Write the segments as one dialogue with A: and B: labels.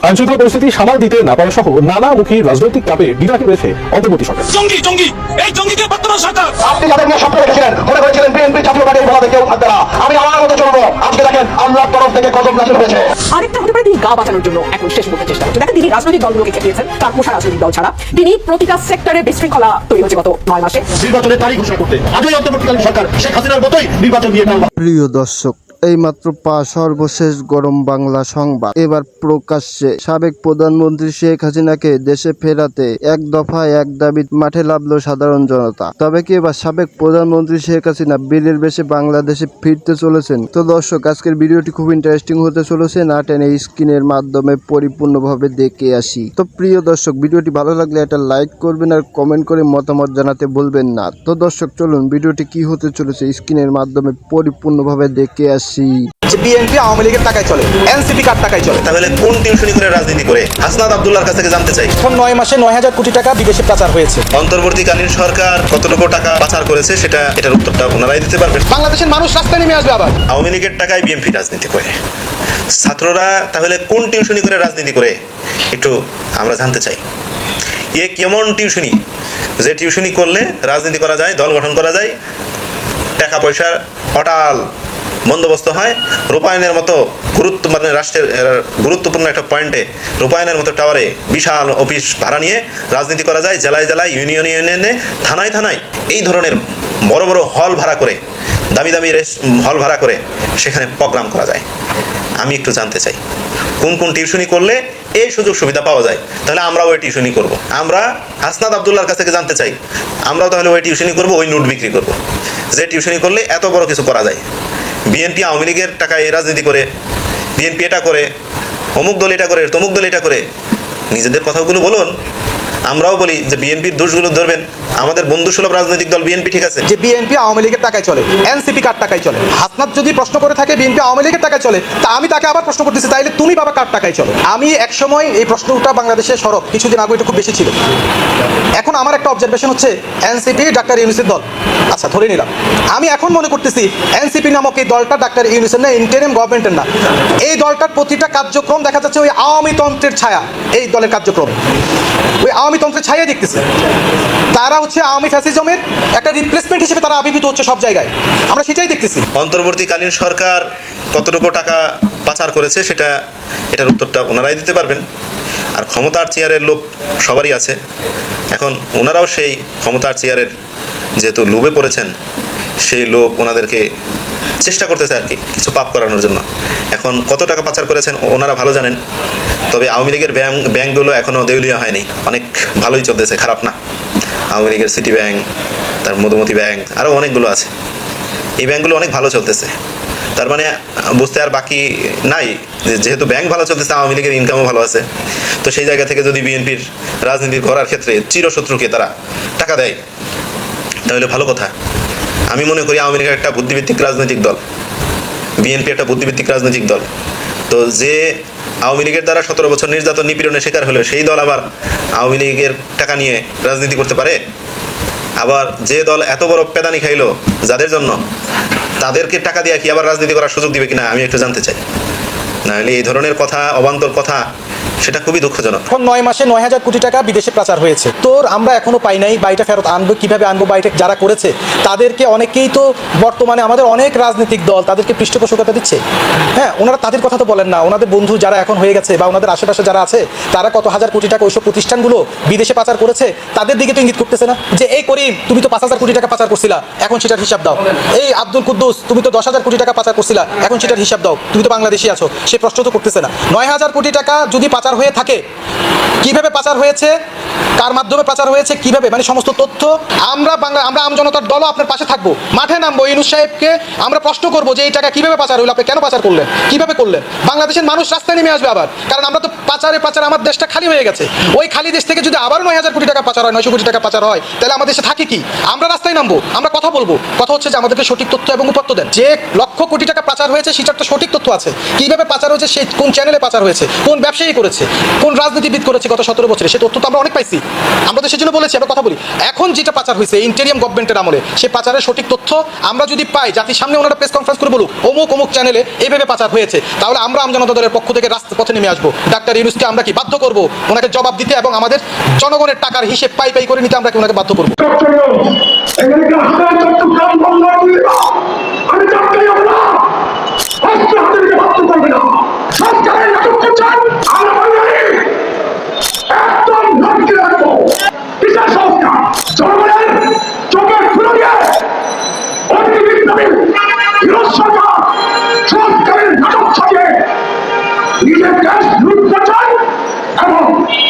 A: আইনশৃঙ্খলা পরিস্থিতি সামাল দিতে না পারা সহ নানামুখী রাজনৈতিক চাপে বিরাট রয়েছে অন্তর্বর্তী সরকার।
B: এই জঙ্গিদের বর্তমান সরকার
C: আপনি যাদের নিয়ে স্বপ্ন রেখেছিলেন, মনে করেছিলেন বিএনপি জাতীয় পার্টির বলাতে কেউ থাকবে না, আমি আমার মতো চলবো। আজকে দেখেন আল্লাহর তরফ থেকে কদম নাজিল হয়েছে।
D: আরেকটা হতে পারে তিনি গা বাঁচানোর জন্য এখন শেষ মুহূর্তে চেষ্টা করছেন। দেখেন তিনি রাজনৈতিক দলগুলোকে খেপিয়েছেন, তার পোষা রাজনৈতিক দল ছাড়া তিনি প্রতিটা সেক্টরে বিশৃঙ্খলা তৈরি হচ্ছে গত 9 মাসে।
C: নির্বাচনের তারিখ ঘোষণা করতে আজই অন্তর্বর্তীকালীন সরকার শেখ হাসিনার মতোই নির্বাচন দিয়ে নেওয়া।
E: প্রিয় দর্শক, এইমাত্র সর্বশেষ গরম বাংলা সংবাদ। এবার প্রকাশ্যে সাবেক প্রধানমন্ত্রী শেখ হাসিনাকে দেশে ফেরাতে এক দফায় এক দাবি মাঠে নামলো সাধারণ জনতা। তবে কি এবার সাবেক প্রধানমন্ত্রী শেখ হাসিনা বিলের বেশে বাংলাদেশে ফিরতে চলেছেন? তো দর্শক, আজকের ভিডিওটি খুব ইন্টারেস্টিং হতে চলেছে, না টেনে স্ক্রিনের মাধ্যমে পরিপূর্ণভাবে দেখে আসি। তো প্রিয় দর্শক, ভিডিওটি ভালো লাগলে একটা লাইক করবেন আর কমেন্ট করে মতামত জানাতে ভুলবেন না। তো দর্শক, চলুন ভিডিওটি কি হতে চলেছে স্ক্রিনের মাধ্যমে পরিপূর্ণভাবে দেখে আসি।
F: বিএনপি আওয়ামী লীগের টাকায় চলে, এনসিপি কার টাকায় চলে?
G: তাহলে কোন টিউশনি করে রাজনীতি করে হাসনাত আব্দুল্লাহর কাছ থেকে জানতে চাই।
F: এখন 9 মাসে 9,000 কোটি টাকা বিদেশে পাচার হয়েছে।
G: অন্তর্বর্তীকালীন সরকার কতটুকু টাকা পাচার করেছে এটার উত্তরটা ওনারাই দিতে পারবেন।
F: বাংলাদেশের মানুষ রাস্তায় নেমে আসবে আবার।
G: আওয়ামী লীগের টাকায় বিএনপি রাজনীতি করে, ছাত্ররা তাহলে কোন টিউশনি করে রাজনীতি করে একটু আমরা জানতে চাই। এ কেমন টিউশনি, যে টিউশনি করলে রাজনীতি করা যায়, দল গঠন করা যায়, টাকা পয়সার অটাল বন্দোবস্ত হয়, রূপায়ণের মতো মানে রাষ্ট্রের গুরুত্বপূর্ণ একটা পয়েন্টে রূপায়ণের মতো টাওয়ারে বিশাল অফিস ভাড়া নিয়ে রাজনীতি করা যায়, জেলায় জেলায় ইউনিয়নে ইউনিয়নে থানায় থানায় এই ধরনের বড় বড় হল ভাড়া করে, দামি দামি হল ভাড়া করে সেখানে প্রোগ্রাম করা যায়। আমি একটু জানতে চাই কোন কোন টিউশনি করলে এই সুযোগ সুবিধা পাওয়া যায়, তাহলে আমরাও ওই টিউশনি করব। আমরা হাসনাত আব্দুল্লাহর কাছ থেকে জানতে চাই, আমরাও তাহলে ওই টিউশনি করব, ওই নোট বিক্রি করব, যে টিউশনি করলে এত বড় কিছু করা যায়। বিএনপি আওয়ামী লীগের টাকায় রাজনীতি করে, বিএনপি এটা করে, অমুক দল এটা করে, তমুক দল এটা করে, নিজেদের কথাগুলো বলুন। আমরাও বলি যে বিএনপির দোষগুলো ধরবেন, আমাদের বন্ধুসুলভ রাজনৈতিক দল বিএনপি ঠিক আছে।
F: যে বিএনপি আওয়ামী লীগের টাকায় চলে, এনসিপি কার টাকায় চলে? হাসনাত যদি প্রশ্ন করে থাকে বিএনপি আওয়ামী লীগের টাকায় চলে, তা আমি তাকে আবার প্রশ্ন করতেছি, তাইলে তুমি বাবা কার টাকায় চলো? আমি একসময় এই প্রশ্নটা বাংলাদেশের সরব, কিছুদিন আগে এটা খুব বেশি ছিল। এখন আমার একটা অবজারভেশন হচ্ছে এনসিপি ডাক্তার ইউনূসের দল, আচ্ছা ধরে নিলাম। আমি এখন মনে করতেছি এনসিপি নামক এই দলটা ডাক্তার ইউনূসের না, ইন্টারিম গভর্নমেন্টের না। এই দলটার প্রতিটা কার্যক্রম দেখা যাচ্ছে ওই আওয়ামী তন্ত্রের ছায়া। এই দলের কার্যক্রম ওই আওয়ামী তন্ত্রের ছায়া দেখতেছে। তারা হচ্ছে আওয়ামী ফ্যাসিজমের একটা রিপ্লেসমেন্ট হিসেবে তারা আবির্ভূত হচ্ছে সব জায়গায়, আমরা সেটাই দেখতেছি।
G: অন্তর্বর্তীকালীন সরকার কতটুকু টাকা পাচার করেছে এটার উত্তরটা ওনারাই দিতে পারবেন। আর ক্ষমতার চেয়ারের লোক সবারই আছে, এখন ওনারাও সেই ক্ষমতার চেয়ারের যেহেতু লোভে পড়েছেন, সেই লোক ওনাদেরকে চেষ্টা করতেছে আর কি কিছু পাপ করানোর জন্য। এখন কত টাকা পাচার করেছেন ওনারা ভালো জানেন। তবে আওয়ামী লীগের ব্যাংকগুলো এখনও দেউলিয়া হয়নি, অনেক ভালোই চলতেছে, খারাপ না। আওয়ামী লীগের সিটি ব্যাংক, তার মধুমতি ব্যাংক, আরও অনেকগুলো আছে। এই ব্যাংকগুলো অনেক ভালো চলতেছে, তার মানে বুঝতে আর বাকি নাই, যেহেতু ব্যাংক ভালো চলতেছে আওয়ামী লীগের ইনকামও ভালো আছে। তো সেই জায়গা থেকে যদি বিএনপির রাজনীতি করার ক্ষেত্রে চিরশত্রুকে তারা টাকা দেয় তাহলে ভালো কথা। আমি মনে করি আওয়ামী লীগের একটা বুদ্ধিভিত্তিক রাজনৈতিক দল, বিএনপি একটা বুদ্ধিভিত্তিক রাজনৈতিক দল। তো যে আওয়ামী লীগের দ্বারা 17 বছর নির্যাতন নিপীড়নের শিকার হলো, সেই দল আবার আওয়ামী লীগের টাকা নিয়ে রাজনীতি করতে পারে? আবার যে দল এত বড় পেদানি খাইলো যাদের জন্য, তাদেরকে টাকা দিয়ে কি আবার রাজনীতি করার সুযোগ দিবে কিনা আমি একটু জানতে চাই। নাহলে এই ধরনের কথা, অবান্তর কথা, সেটা খুবই দুঃখজনক।
F: এখন 9 মাসে 9,000 কোটি টাকা বিদেশে পাচার হয়েছে। তোর আমরা এখনো পাই নাই, বাড়িটা ফেরত আনবো কিভাবে আনবো? বাড়িটা যারা করেছে তাদেরকে অনেকেই তো বর্তমানে আমাদের অনেক রাজনৈতিক দল তাদেরকে পৃষ্ঠপোষকতা দিচ্ছে। হ্যাঁ, ওনারা তাদের কথা তো বলেন না, ওনাদের বন্ধু যারা এখন হয়ে গেছে বা ওনাদের আশেপাশে যারা আছে তারা কত হাজার কোটি টাকা ওইসব প্রতিষ্ঠানগুলো বিদেশে পাচার করেছে, তাদের দিকে তো ইঙ্গিত করতেছে না যে এই করিম তুমি তো 5,000 কোটি টাকা পাচার করছিলা, এখন সেটার হিসাব দাও। এই আব্দুল কুদ্দুস তুমি তো 10,000 কোটি টাকা পাচার করছিলা, এখন সেটার হিসাব দাও, তুমি তো বাংলাদেশি আছো। সে প্রশ্ন তো করতেছে না। 9,000 কোটি টাকা যদি পাচার হয়ে থাকে, কিভাবে পাচার হয়েছে, কার মাধ্যমে পাচার হয়েছে, কিভাবে, মানে সমস্ত তথ্য আমরা আম জনতার দলও আপনার পাশে থাকবো, মাঠে নামবো, ইউনূস সাহেবকে আমরা প্রশ্ন করবো যে এই টাকা কিভাবে পাচার হইলো, আপনি কেন পাচার করলেন, কিভাবে করলেন? বাংলাদেশের মানুষ রাস্তায় নেমে আসবে আবার, কারণ আমরা তো পাচারে আমার দেশটা খালি হয়ে গেছে। ওই খালি দেশ থেকে যদি আবার 9,000 কোটি টাকা পাচার হয়, 900 কোটি টাকা পাচার হয়, তাহলে আমাদের দেশে থাকে কি? আমরা রাস্তায় নামবো, আমরা কথা বলবো। কথা হচ্ছে যে আমাদেরকে সঠিক তথ্য এবং উপাত্ত দেন। যে লক্ষ কোটি টাকা পাচার হয়েছে সেটার তো সঠিক তথ্য আছে, কিভাবে পাচার হয়েছে, সে কোন চ্যানেলে পাচার হয়েছে, কোন ব্যবসায়ী করেছে, কোন রাজনীতিবিদ করেছে গত 17 বছরে, সে তথ্য তো আমরা অনেক পাইছি। আমরা তো সেজন্য বলেছি, আমরা কথা বলি। এখন যেটা পাচার হয়েছে ইন্টেরিয়াম গভর্নমেন্টের আমলে, সে পাচারের সঠিক তথ্য আমরা যদি পাই, জাতির সামনে ওনারা প্রেস কনফারেন্স করে বলুক অমুক অমুক চ্যানেলে এইভাবে পাচার হয়েছে, তাহলে আমরা আমজনতা দলের পক্ষ থেকে রাস্তাপথে নেমে আসবো, ডাক্তার ডক্টর ইউনূসকে আমরা কি বাধ্য করব ওনাকে জবাব দিতে এবং আমাদের জনগণের টাকার হিসেব পাই পাই করে নিতে আমরা কি ওনাকে বাধ্য করব?
C: আমি চাকরি হবে না, অস্ত্র হাতে নিতে বাধ্য করবে না। সরকারের নাটক করছেন, আমরা বাঙালি একদম লটকে রাখবো। কিসের সংস্কার? জনগণের চোখের খুলে দিয়ে অতি বিপ্লবী বিরোধ সরকার সংস্কারের নাটক ছাড়িয়ে নিজের দেশ লুট করছেন এবং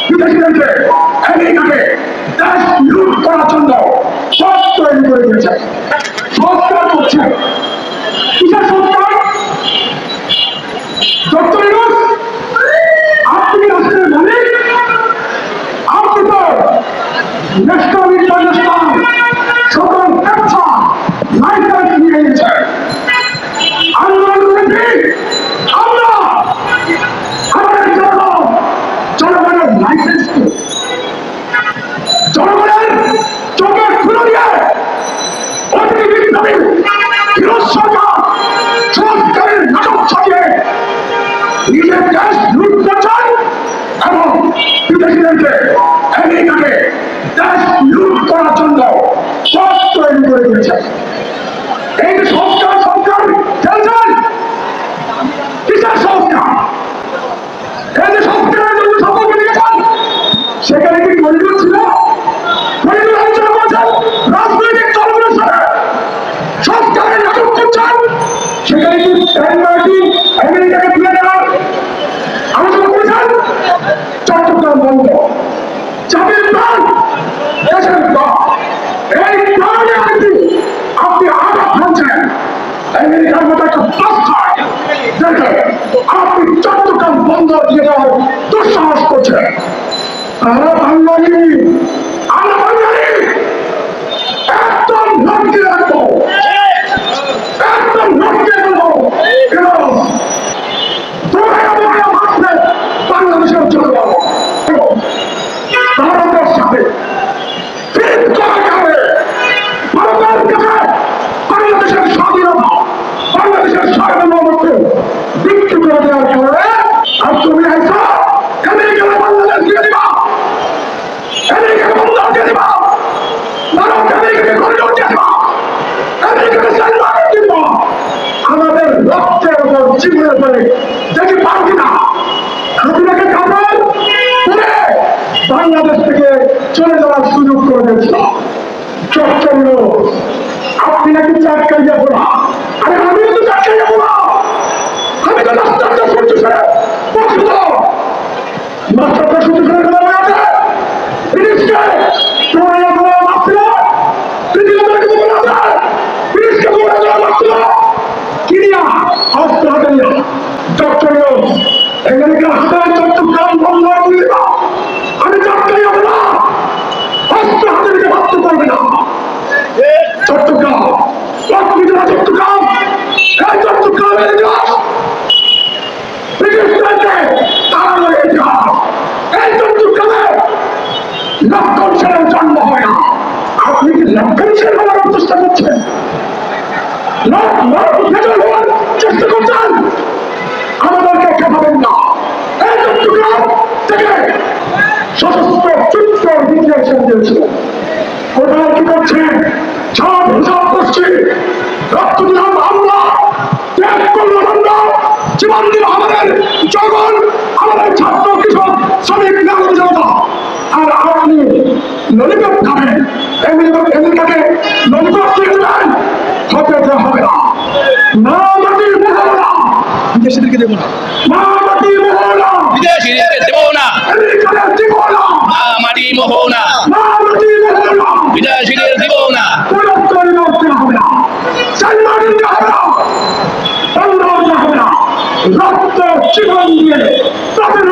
C: বিদেশিদেরকে আমেরিকাকে দেশ লুট করার জন্য পথ তৈরি করে দিয়েছে। সংস্কার করছে, কিসের সংস্কার? ডক্টর ইউনূস, আপনি রাষ্ট্রের মালিক, আপনি তো ন্যাশনাল ইন্টারন্যাশনাল সকল ব্যবসা লাইসেন্স নিয়ে নিয়েছেন। আন্দোলন করেছি আমরা, আমাদের জনগণের লাইসেন্স কি? জনগণের চোখে খুলে দিয়ে অতি বিপ্লবী বিরোধ সরকার সংস্কারের নাটক ছাড়িয়ে নিজের দেশ লুট করছেন এবং বিদেশিদেরকে আমেরিকাকে দেশ লুট করার জন্য পথ তৈরি করে দিয়েছে। এই যে সংস্কার সংস্কার খেলছেন, কিসের সংস্কার? এই যে সংস্কারের জন্য সম্পর্ক নিয়েছেন, সেখানে কি গরিব ছিল? গরিব আলোচনা করেছেন রাজনৈতিক দলগুলোর সাথে সংস্কারের নাটক করছেন, সেখানে কি আমেরিকাকে তুলে দেওয়ার আলোচনা করেছেন? চট্টগ্রাম বন্ধ, জাতির প্রাণ, দেশের প্রাণ, এই প্রাণে আছি আপনি আঘাত হানছেন আমেরিকার মতো একটা সংস্থায় দেখে আপনি চট্টগ্রাম বন্ধ দিয়ে দেওয়ার দুঃসাহস করছেন। আমরা বাঙালি, আমরা বাঙালি একদম লটকে রাখবো, একদম লটকে রাখবো। বাংলাদেশের জনগণ ভারতের সাথে ভারতের কাছে বাংলাদেশের স্বাধীনতা, বাংলাদেশের সার্বভৌমত্ব বিক্রি করে দেওয়ার কারণে আর তুমি আইসা আমেরিকার বাংলাদেশ দিয়ে দিবা, আমেরিকার বন্ধ দিয়ে দিবা, ভারত আমেরিকাকে করিডোর দিয়ে দিবা, আমেরিকাকে সেলমার্ক দিব। আমাদের রক্তের উপর জীবনের উপরে দেখি পারবি না। আপনাকে কাপড় পরে বাংলাদেশ থেকে চলে যাওয়ার সুযোগ করে দিয়েছিল। আপনি নাকি চাটকাই যাবো না, আরে আমি তো চাটকাই যাবো না, আমি তো রাস্তাটা সহ্য করে পছন্দ রাস্তাটা সহ্য করে দেওয়া আছে। ব্রিটিশকে তোমার মাত্র পৃথিবীকে বলা যায়, ব্রিটিশকে বলে দেওয়া মাত্র কিনিয়া অস্ত্র হাতে নিয়ে ডক্টর ইউনূস আমেরিকার হাতে চট্টগ্রাম বন্ধ করে দিবা। আমি চাটকাই যাবো না, অস্ত্র হাতে নিতে বাধ্য করবে না। চট্টগ্রাম চট্টগ্রাম এই চট্টগ্রামের ইতিহাস ব্রিটিশদেরকে তাড়ানোর ইতিহাস। এই চট্টগ্রামে লক্ষণ সেনের জন্ম হয় না। আপনি কি লক্ষণ সেন হওয়ার চেষ্টা করছেন? হওয়ার চেষ্টা করছেন? আমাদেরকে খেপাবেন না। এই চট্টগ্রাম থেকে সশস্ত্র চিত্র বিদ্রোহ দিয়েছিল। কোথায় কি করছেন? সব হিসাব করছি, রক্ত দিলাম আমরা, ত্যাগ করলাম আমরা, জীবন দিল আমাদের জগন, আমাদের ছাত্র কৃষক শ্রমিক নাগরিক জনতা। আর আগামী ললিপপ খাবে আমেরিকাকে ললিপপ দিয়ে দেবেন, হতে হবে না। না মাটির মোহনা, বিদেশিদেরকে দেবো না, না মাটির মোহনা,
B: বিদেশিদেরকে দেব না,
C: আমেরিকাদের দিব না,
B: না মাটি মোহনা,
C: না মাটির মোহনা,
B: বিদেশিদের দেব না,
C: প্রয়োগ করে করতে হবে না, সালমান দিতে হবে না, বন্ধ হতে হবে না। রক্ত জীবন দিয়ে তাদের